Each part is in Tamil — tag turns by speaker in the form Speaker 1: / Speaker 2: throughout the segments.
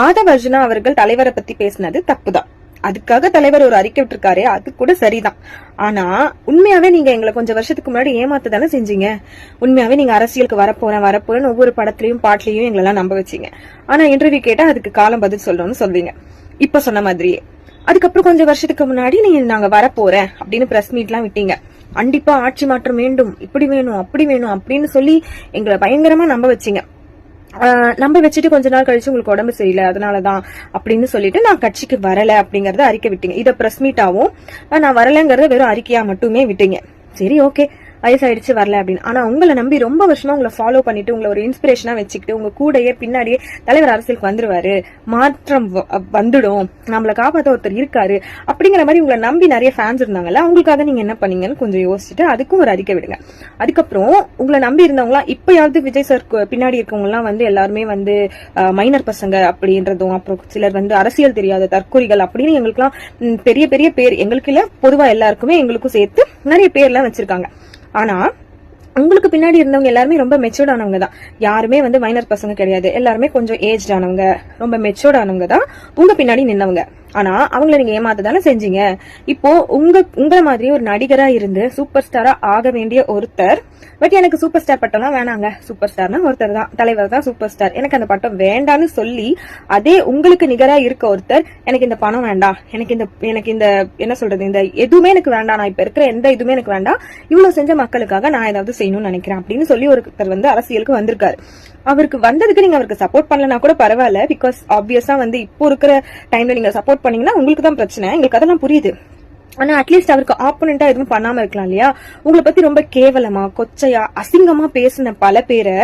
Speaker 1: ஆதவ அர்ஜுனா அவர்கள் தலைவரை பத்தி பேசினது தப்புதான். அதுக்காக தலைவர் ஒரு அறிக்கை விட்டுருக்காரு, அது கூட சரிதான். ஆனா உண்மையாவே நீங்க எங்களை கொஞ்சம் வருஷத்துக்கு முன்னாடி ஏமாத்த தானே செஞ்சீங்க. உண்மையாவே நீங்க அரசியலுக்கு வரப்போறேன்னு ஒவ்வொரு படத்துலயும் பாட்டுலயும் எங்களெல்லாம் நம்ப வச்சீங்க. ஆனா இன்டர்வியூ கேட்டா அதுக்கு காலம் பதில் சொல்லணும்னு சொல்வீங்க. இப்ப சொன்ன மாதிரியே அதுக்கப்புறம் கொஞ்சம் வருஷத்துக்கு முன்னாடி நீங்க நாங்க வரப்போறேன் அப்படின்னு பிரஸ் மீட் எல்லாம் விட்டீங்க. கண்டிப்பா ஆட்சி மாற்றம் வேண்டும், இப்படி வேணும் அப்படி வேணும் அப்படின்னு சொல்லி எங்களை பயங்கரமா நம்ப வச்சீங்க. நம்ப வச்சுட்டு கொஞ்ச நாள் கழிச்சு உங்களுக்கு உடம்பு சரியில்லை அதனாலதான் அப்படின்னு சொல்லிட்டு நான் கட்சிக்கு வரல அப்படிங்கறத அறிக்கை விட்டீங்க. இத பிரஸ் மீட்டாவும் நான் வரலங்கறத வெறும் அறிக்கையா மட்டுமே விட்டீங்க. சரி, ஓகே, வயசாயிடுச்சு வரல அப்படின்னு. ஆனா உங்களை நம்பி ரொம்ப வருஷமா உங்களை ஃபாலோ பண்ணிட்டு உங்களை ஒரு இன்ஸ்பிரேஷனா வச்சுக்கிட்டு உங்க கூடயே பின்னாடியே தலைவர் அரசியலுக்கு வந்துருவாரு, மாற்றம் வந்துடும், நம்மளை காப்பாத்த ஒருத்தர் இருக்காரு அப்படிங்கிற மாதிரி உங்களை நம்பி நிறைய ஃபேன்ஸ் இருந்தாங்கல்ல, அவங்களுக்காக நீங்க என்ன பண்ணீங்கன்னு கொஞ்சம் யோசிச்சுட்டு அதுக்கும் ஒரு அறிக்கை விடுங்க. அதுக்கப்புறம் உங்களை நம்பி இருந்தவங்களாம் இப்பயாவது விஜய் சார் பின்னாடி இருக்கவங்க எல்லாம் வந்து எல்லாருமே வந்து மைனர் பசங்க அப்படின்றதும், அப்புறம் சிலர் வந்து அரசியல் தெரியாத தற்கொலைகள் அப்படின்னு எங்களுக்கு எல்லாம் பெரிய பெரிய பேர், எங்களுக்கு இல்ல பொதுவா எல்லாருக்குமே எங்களுக்கும் சேர்த்து நிறைய பேர் எல்லாம் வச்சிருக்காங்க. ஆனா உங்களுக்கு பின்னாடி இருந்தவங்க எல்லாருமே ரொம்ப மெச்சூர்ட் ஆனவங்க தான். யாருமே வந்து மைனர் பசங்க கிடையாது. எல்லாருமே கொஞ்சம் ஏஜ் ஆனவங்க, ரொம்ப மெச்சூர்ட் ஆனவங்க தான் உங்க பின்னாடி நின்னவங்க. ஆனா அவங்கள நீங்க ஏமாத்ததானே செஞ்சீங்க. இப்போ உங்களை மாதிரி ஒரு நடிகரா இருந்து சூப்பர் ஸ்டாரா ஆக வேண்டிய ஒருத்தர், பட் எனக்கு சூப்பர் ஸ்டார் பட்டம்லாம் வேணாங்க, சூப்பர் ஸ்டார்னா ஒருத்தர் தான், தலைவர் தான் சூப்பர் ஸ்டார், எனக்கு அந்த பட்டம் வேண்டான்னு சொல்லி அதே உங்களுக்கு நிகரா இருக்க ஒருத்தர் எனக்கு இந்த பணம் வேண்டாம், எனக்கு இந்த என்ன சொல்றது, இந்த எதுவுமே எனக்கு வேண்டாம், நான் இப்ப இருக்கிற எந்த இதுவுமே எனக்கு வேண்டாம், இவ்வளவு செஞ்ச மக்களுக்காக நான் ஏதாவது செய்யணும்னு நினைக்கிறேன் அப்படின்னு சொல்லி ஒருத்தர் வந்து அரசியலுக்கு வந்திருக்காரு. அவருக்கு வந்ததுக்கு நீங்க அவருக்கு சப்போர்ட் பண்ணலனா கூட பரவாயில்ல, பிகாஸ் ஆப்வியஸா வந்து இப்போ இருக்கிற டைம்ல நீங்க சப்போர்ட் பண்ணீங்கன்னா உங்களுக்கு தான் பிரச்சனை, எங்களுக்கு அதெல்லாம் புரியுது. ஆனா அட்லீஸ்ட் அவருக்கு ஆப்போனண்டா எதுவும் பண்ணாம இருக்கலாம் இல்லையா. உங்களை பத்தி ரொம்ப கேவலமா கொச்சையா அசிங்கமா பேசின பல பேரை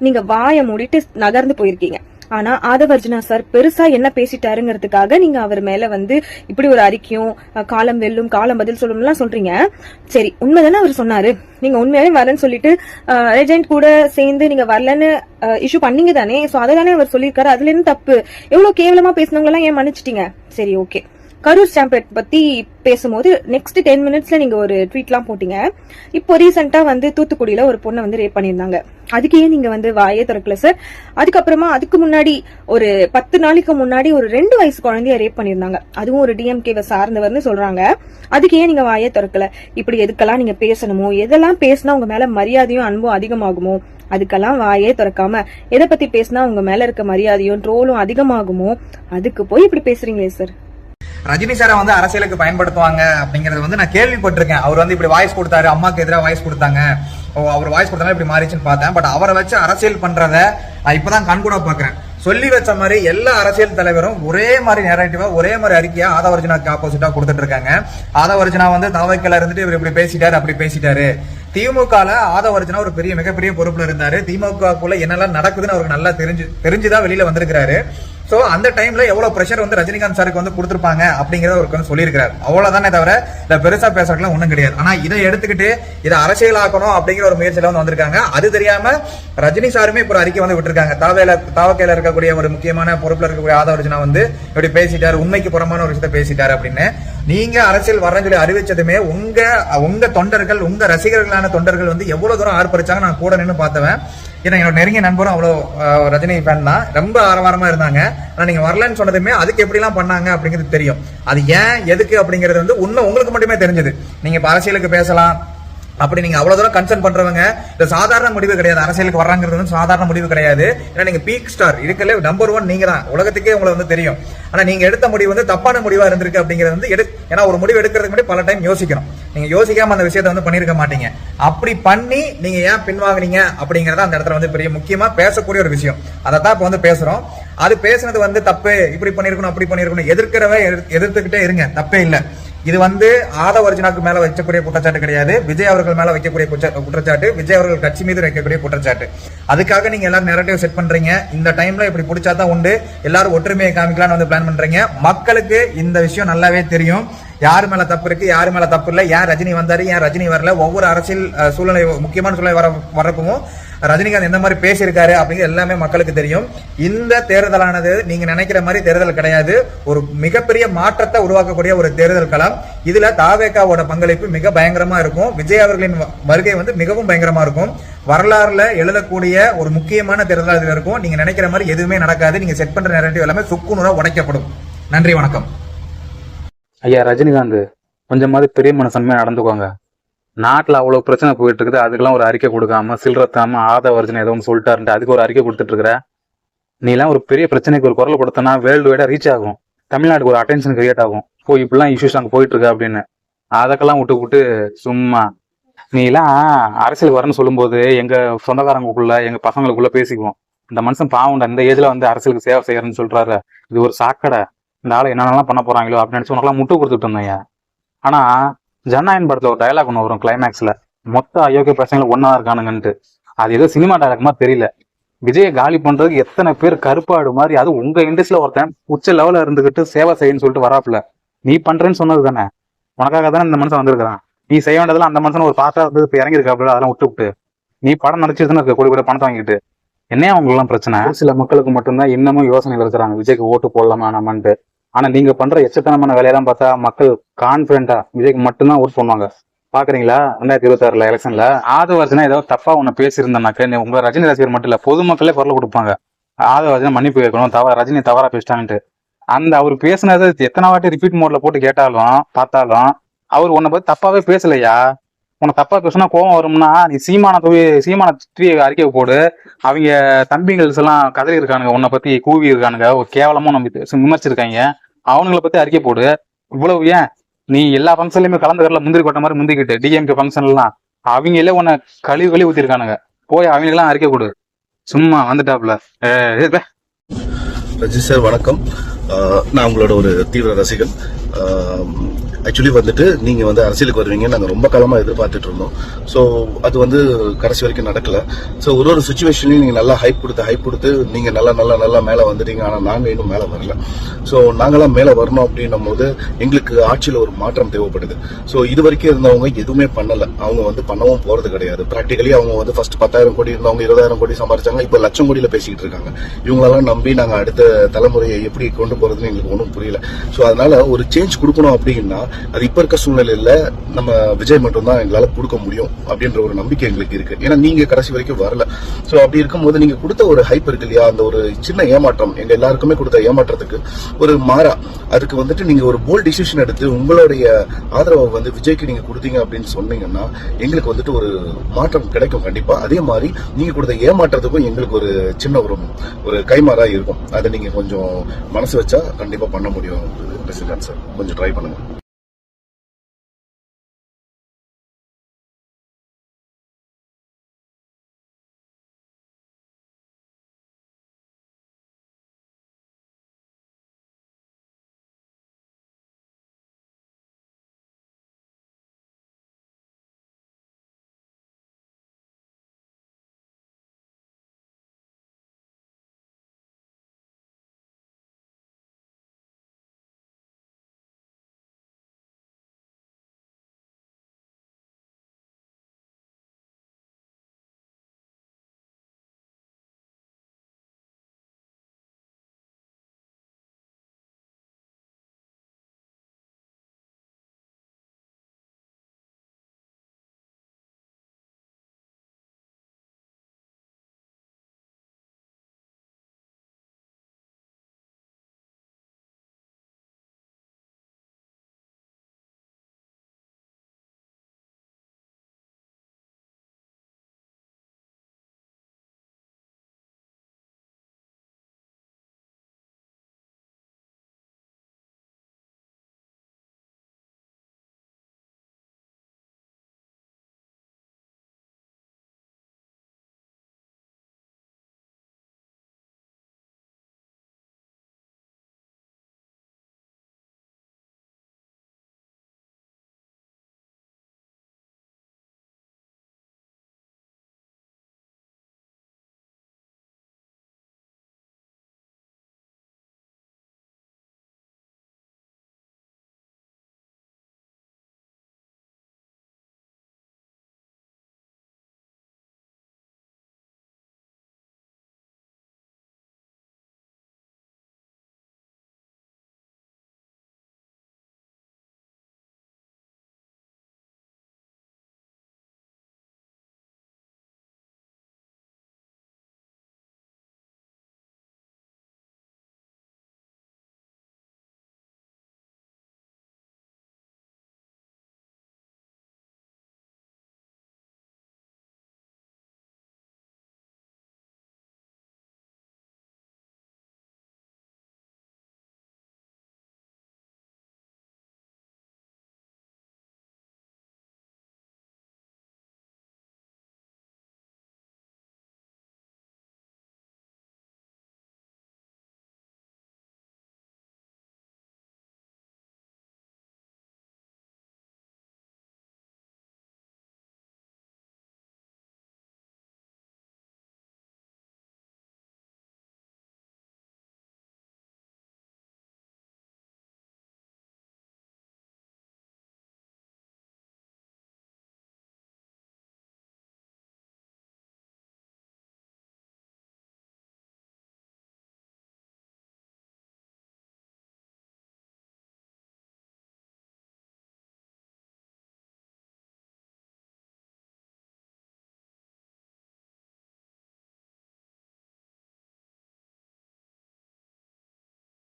Speaker 1: நீங்க வாயை மூடிட்டு நகர்ந்து போயிருக்கீங்க. ஆனா ஆதவ அர்ஜுனா சார் பெருசா என்ன பேசிட்டாருங்கிறதுக்காக நீங்க அவர் மேல வந்து இப்படி ஒரு அறிக்கையும் காலம் வெல்லும் காலம் பதில் சொல்லணும்லாம் சொல்றீங்க. சரி, உண்மைதானே அவர் சொன்னாரு, நீங்க உண்மையாவே வரேன்னு சொல்லிட்டு ஏஜென்ட் கூட சேர்ந்து நீங்க வரலன்னு இஷ்யூ பண்ணீங்க தானே, சோ அததானே அவர் சொல்லியிருக்காரு, அதுல இருந்து தப்பு. எவ்வளவு கேவலமா பேசினவங்க எல்லாம் ஏன் மன்னிச்சிட்டீங்க. சரி, ஓகே. கரூர் ஸ்டாம்பேட் பத்தி பேசும்போது நெக்ஸ்ட் 10 மினிட்ஸ்ல நீங்க ஒரு ட்வீட் எல்லாம் போட்டீங்க. இப்போ ரீசெண்டா வந்து தூத்துக்குடியில ஒரு பொண்ணை வந்து ரேப் பண்ணிருந்தாங்க, அதுக்கு ஏன் நீங்க வந்து வாயே திறக்கல சார். அதுக்கப்புறமா அதுக்கு முன்னாடி ஒரு 10 நாளைக்கு முன்னாடி ஒரு 2 வயசு குழந்தைய ரேப் பண்ணிருந்தாங்க, அதுவும் ஒரு டிஎம்கேவை சார்ந்தவர்னு சொல்றாங்க, அதுக்கு ஏன் நீங்க வாயே திறக்கல. இப்படி எதுக்கெல்லாம் நீங்க பேசணுமோ, எதெல்லாம் பேசினா உங்க மேல மரியாதையும் அன்பும் அதிகமாகுமோ அதுக்கெல்லாம் வாயே திறக்காம எதை பத்தி பேசினா உங்க மேல இருக்க மரியாதையும் ட்ரோலும் அதிகமாகுமோ அதுக்கு போய் இப்படி பேசுறீங்களே சார்.
Speaker 2: ரஜினி சாரை வந்து அரசியலுக்கு பயன்படுத்துவாங்க அப்படிங்கறது வந்து நான் கேள்விப்பட்டிருக்கேன். அவர் வந்து இப்படி வாய்ஸ் கொடுத்தாரு, அம்மாக்கு எதிராக வாய்ஸ் கொடுத்தாங்க, அவர் வாய்ஸ் கொடுத்தாங்க இப்படி மாறிச்சுன்னு பார்த்தேன். பட் அவரை வச்சு அரசியல் பண்றத நான் இப்பதான் கண்கூட பாக்குறேன். சொல்லி வச்ச மாதிரி எல்லா அரசியல் தலைவரும் ஒரே மாதிரி நேரட்டிவா ஒரே மாதிரி அறிக்கையா ஆதவ அர்ஜுனாக்கு ஆப்போசிட்டா கொடுத்துட்டு இருக்காங்க. ஆதவ அர்ஜுனா வந்து தவக்கல இருந்துட்டு இவர் இப்படி பேசிட்டாரு அப்படி பேசிட்டாரு. திமுகல ஆதவ அர்ஜுனா ஒரு மிகப்பெரிய பொறுப்புல இருந்தாரு. திமுகக்குள்ள என்னெல்லாம் நடக்குதுன்னு அவருக்கு நல்லா தெரிஞ்சுதான் வெளியில வந்திருக்காரு. சோ அந்த டைம்ல எவ்வளவு பிரஷர் வந்து ரஜினிகாந்த் சாருக்கு வந்து கொடுத்திருப்பாங்க அப்படிங்கறத அவருக்கு வந்து சொல்லியிருக்காரு. அவ்வளவுதானே தவிர இந்த பெருசா பேசுறதுலாம் ஒண்ணும் கிடையாது. ஆனா இதை எடுத்துக்கிட்டு இதை அரசியலாக்கணும் அப்படிங்கிற ஒரு முயற்சியில வந்து வந்திருக்காங்க. அது தெரியாம ரஜினி சாருமே இப்ப ஒரு அறிக்கை வந்து விட்டுருக்காங்க. தாவக்கையில இருக்கக்கூடிய ஒரு முக்கியமான பொறுப்புல இருக்கக்கூடிய ஆதவ அர்ஜுனா வந்து இப்படி பேசிட்டாரு, உண்மைக்கு புறமான ஒரு விஷயத்தை பேசிட்டாரு அப்படின்னு. நீங்க அரசியல் வரன்னு சொல்லி அறிவிச்சதுமே உங்க தொண்டர்கள், உங்க ரசிகர்களான தொண்டர்கள் வந்து எவ்வளவு தூரம் ஆர்ப்பரிச்சாங்க நான் கூட நின்று பார்த்தவன். ஏன்னா என்னோட நெருங்கிய நண்பரும் அவ்வளவு ரஜினி ஃபேன் தான், ரொம்ப ஆரவாரமா இருந்தாங்க. ஆனா நீங்க வரலன்னு சொன்னதுமே அதுக்கு எப்படி எல்லாம் பண்ணாங்க அப்படிங்கிறது தெரியும். அது ஏன் எதுக்கு அப்படிங்கிறது வந்து உண்மை உங்களுக்கு மட்டுமே தெரிஞ்சது. நீங்க இப்ப அரசியலுக்கு பேசலாம் அப்படி நீங்க அவ்வளவு தூரம் கன்சர்ன் பண்றவங்க இந்த சாதாரண முடிவு கிடையாது. அரசியலுக்கு வர்றாங்கிறது வந்து சாதாரண முடிவு கிடையாது. ஏன்னா நீங்க பீக் ஸ்டார் இருக்கல நம்பர் 1 நீங்க தான், உலகத்துக்கே உங்களை வந்து தெரியும். ஆனா நீங்க எடுத்த முடிவு வந்து தப்பான முடிவா இருந்திருக்கு அப்படிங்கிறது வந்து ஏன்னா ஒரு முடிவு எடுக்கிறதுக்கு முன்னாடி பல டைம் யோசிக்கணும். நீங்க யோசிக்காம அந்த விஷயத்தை வந்து பண்ணிருக்க மாட்டீங்க. அப்படி பண்ணி நீங்க ஏன் பின்வாங்குனீங்க அப்படிங்கறத அந்த இடத்துல வந்து பெரிய முக்கியமா பேசக்கூடிய ஒரு விஷயம். அதைத்தான் இப்ப வந்து பேசுறோம். அது பேசுனது வந்து தப்பு, இப்படி பண்ணிருக்கணும் அப்படி பண்ணிருக்கணும், எதிர்த்துக்கிட்டே இருங்க, தப்பே இல்லை. இது வந்து ஆதவ அர்ஜுனாக்கு மேல வைக்கக்கூடிய குற்றச்சாட்டு கிடையாது, விஜய் அவர்கள் மேல வைக்கக்கூடிய குற்றச்சாட்டு, விஜய் அவர்கள் கட்சி மீது வைக்கக்கூடிய குற்றச்சாட்டு. அதுக்காக நீங்க எல்லாரும் நெரேட்டிவ் செட் பண்றீங்க. இந்த டைம்ல இப்படி பிடிச்சாதான் உண்டு, எல்லாரும் ஒற்றுமையை காமிக்கலாம்னு வந்து பிளான் பண்றீங்க. மக்களுக்கு இந்த விஷயம் நல்லாவே தெரியும், யாரு மேல தப்பு இருக்கு யாரு மேல தப்பு இல்ல, ஏன் ரஜினி வந்தாரு ஏன் ரஜினி வரல. ஒவ்வொரு அரசியல் சூழ்நிலை முக்கியமான சூழ்நிலை வரப்பவும் ரஜினிகாந்த் எந்த மாதிரி பேசியிருக்காரு அப்படிங்கிறது எல்லாமே மக்களுக்கு தெரியும். இந்த தேர்தலானது நீங்க நினைக்கிற மாதிரி தேர்தல் கிடையாது. ஒரு மிகப்பெரிய மாற்றத்தை உருவாக்கக்கூடிய ஒரு தேர்தல் களம். இதுல தாவேகாவோட பங்களிப்பு மிக பயங்கரமா இருக்கும். விஜய் அவர்களின் வருகை வந்து மிகவும் பயங்கரமா இருக்கும். வரலாறுல எழுதக்கூடிய ஒரு முக்கியமான தேர்தல் இது இருக்கும். நீங்க நினைக்கிற மாதிரி எதுவுமே நடக்காது. நீங்க செட் பண்ற நெரேட்டிவ் எல்லாமே சுக்குநூறா உடைக்கப்படும். நன்றி, வணக்கம்.
Speaker 3: ஐயா ரஜினிகாந்த், கொஞ்சமாவது பெரிய மனசன்மையா நடந்துக்கோங்க. நாட்டுல அவ்வளவு பிரச்சனை போயிட்டு இருக்குது, அதுக்கெல்லாம் ஒரு அறிக்கை கொடுக்காம சில்லறத்தாம ஆதவர்ஜன் ஏதோ ஒன்று சொல்லிட்டாருன்ட்டு அதுக்கு ஒரு அறிக்கை கொடுத்துட்டு இருக்கிற. நீ எல்லாம் ஒரு பெரிய பிரச்சனைக்கு ஒரு குரல் கொடுத்தனா வேர்ல்டு வைடா ரீச் ஆகும், தமிழ்நாட்டுக்கு ஒரு அட்டென்ஷன் கிரியேட் ஆகும். இப்படிலாம் இஷ்யூஸ் அங்கே போயிட்டு இருக்கு அப்படின்னு அதற்கெல்லாம் விட்டு சும்மா நீ எல்லாம் அரசியலுக்கு வரேன்னு சொல்லும்போது எங்க சொந்தக்காரங்களுக்குள்ள எங்க பசங்களுக்குள்ள பேசிக்குவோம். இந்த மனுஷன் பாவம்டா, இந்த ஏஜ்ல வந்து அரசியலுக்கு சேவை செய்யறேன்னு சொல்றாரு, இது ஒரு சாக்கடை, இந்த ஆளை என்னென்னலாம் பண்ண போறாங்களோ அப்படின்னு நினைச்சு உனக்கெல்லாம் முட்டு கொடுத்துட்டு இருந்தேன். ஆனா ஜனநாயகன் படத்துல ஒரு டயலாக் ஒன்று வரும் கிளைமேக்ஸ்ல, மொத்த அயோக்கிய பிரச்சனைகள் ஒன்னா இருக்கானுங்கன்ட்டு. அது ஏதோ சினிமா டயலாக் மாதிரி தெரியல. விஜயை காலி பண்றதுக்கு எத்தனை பேர் கருப்பாடு மாதிரி, அது உங்க இண்டஸ்ட்ரியில ஒருத்தன் உச்ச லெவல இருந்துகிட்டு சேவை செய்யன்னு சொல்லிட்டு வராப்புல. நீ பண்றேன்னு சொன்னது தானே, உனக்காக தானே இந்த மனுஷன் வந்திருக்கான். நீ செய்ய வேண்டியதெல்லாம் அந்த மனுஷன் ஒரு பாத்தா வந்து இப்ப இறங்கிருக்காப்புல, அதெல்லாம் விட்டு நீ படம் நடிச்சிட்டு இருக்க கோடி கூட பணத்தை வாங்கிட்டு என்னையா அவங்களுக்கு எல்லாம் பிரச்சனை? சில மக்களுக்கு மட்டும்தான் இன்னமும் யோசனைகள் இருக்கிறாங்க விஜய்க்கு ஓட்டு போடலாமா நம்மன்ட்டு. ஆனா நீங்க பண்ற எச்சத்தனமான வேலையெல்லாம் பார்த்தா மக்கள் கான்பிடண்டா விஜய்க்கு மட்டும்தான் ஓட்டு பண்ணுவாங்க. பாக்குறீங்களா 2026 எலெக்ஷன்ல ஆதவர்ஜனா ஏதோ தப்பா உன்னை பேசியிருந்தாக்க உங்க ரஜினி ரசிகர் மட்டும் இல்ல பொதுமக்களே குரல் கொடுப்பாங்க, ஆதவர்ஜனா மன்னிப்பு கேட்கணும், ரஜினி தவறா பேசிட்டான்ட்டு. அந்த அவர் பேசினதை எத்தனை வாட்டி ரிப்பீட் மோட்ல போட்டு கேட்டாலும் பார்த்தாலும் அவர் உன்னை பத்தி தப்பாவே பேசலையா. உனக்கு தப்பா பேசினா கோவம் வரும்னா நீ சீமான அறிக்கை போடு. அவங்க தம்பிகள் எல்லாம் கதறி இருக்கானுங்க, உன்னை பத்தி கூவி இருக்கானுங்க, ஒரு கேவலமும் நம்ம விமர்சிருக்காங்க, அவனுங்களை பத்தி அறிக்கை போடு. இவ்வளவு ஏன் நீ எல்லா ஃபங்க்ஷன்லயுமே கலந்துக்கல, முந்திரி கொட்ட மாதிரி முந்திக்கிட்டு டிஎம்கே ஃபங்க்ஷன் எல்லாம் அவங்களே உன்னை கழுவி ஊத்திருக்கானுங்க, போய் அவங்களுக்கெல்லாம் அறிக்கை கொடு. சும்மா வந்துட்டாப்ல.
Speaker 4: ரஜி சார் வணக்கம். நான் உங்களோட ஒரு தீவிர ரசிகன். ஆக்சுவலி வந்துட்டு நீங்க வந்து அரசியலுக்கு வருவீங்க நாங்க ரொம்ப காலமா எதிர்பார்த்துட்டு இருந்தோம். ஸோ அது வந்து கடைசி வரைக்கும் நடக்கல. ஸோ ஒரு சுச்சுவேஷன்லயும் நீங்க நல்லா ஹைப் கொடுத்து நீங்க நல்லா மேல வந்துட்டீங்க. ஆனா நாங்க இன்னும் மேல வரல. ஸோ நாங்களாம் மேல வரணும் அப்படின்னும் போது எங்களுக்கு ஆட்சியில ஒரு மாற்றம் தேவைப்படுது. ஸோ இது வரைக்கும் இருந்தவங்க எதுவுமே பண்ணல, அவங்க வந்து பண்ணவும் போறது கிடையாது. பிராக்டிகலி அவங்க வந்து ஃபர்ஸ்ட் 10,000 கோடி இருந்தவங்க 20,000 கோடி சம்பாதிச்சாங்க, இப்ப லட்சம் கோடியில பேசிக்கிட்டு இருக்காங்க. இவங்களெல்லாம் நம்பி நாங்க அடுத்த தலைமுறையை எப்படி கொண்டு போறதுன்னு எங்களுக்கு ஒன்றும் புரியல. ஸோ அதனால ஒரு சேஞ்ச் கொடுக்கணும் அப்படின்னா அது இப்ப இருக்க சூழ்நிலையில நம்ம விஜய் மட்டும் தான் எங்களால கொடுக்க முடியும் அப்படின்ற ஒரு நம்பிக்கை எங்களுக்கு இருக்கு. ஏன்னா நீங்க கடைசி வரைக்கும் வரல. சோ அப்படி இருக்கும்போது நீங்க கொடுத்த ஒரு ஹைப் இருக்கு இல்லையா, அந்த ஒரு சின்ன ஏமாற்றம் எங்க எல்லாருக்குமே கொடுத்த ஏமாற்றத்துக்கு ஒரு மாறா அதுக்கு வந்துட்டு நீங்க ஒரு போல்ட் டிசிஷன் எடுத்து உங்களுடைய ஆதரவை வந்து விஜய்க்கு நீங்க கொடுத்தீங்க அப்படின்னு சொன்னீங்கன்னா எங்களுக்கு வந்துட்டு ஒரு மாற்றம் கிடைக்கும் கண்டிப்பா. அதே மாதிரி நீங்க கொடுத்த ஏமாற்றத்துக்கும் எங்களுக்கு ஒரு சின்ன ஒரு கைமாறா இருக்கும். அதை நீங்க கொஞ்சம் மனசு வச்சா கண்டிப்பா பண்ண முடியும். பிரசிடன்ட் சார் கொஞ்சம் ட்ரை பண்ணுங்க.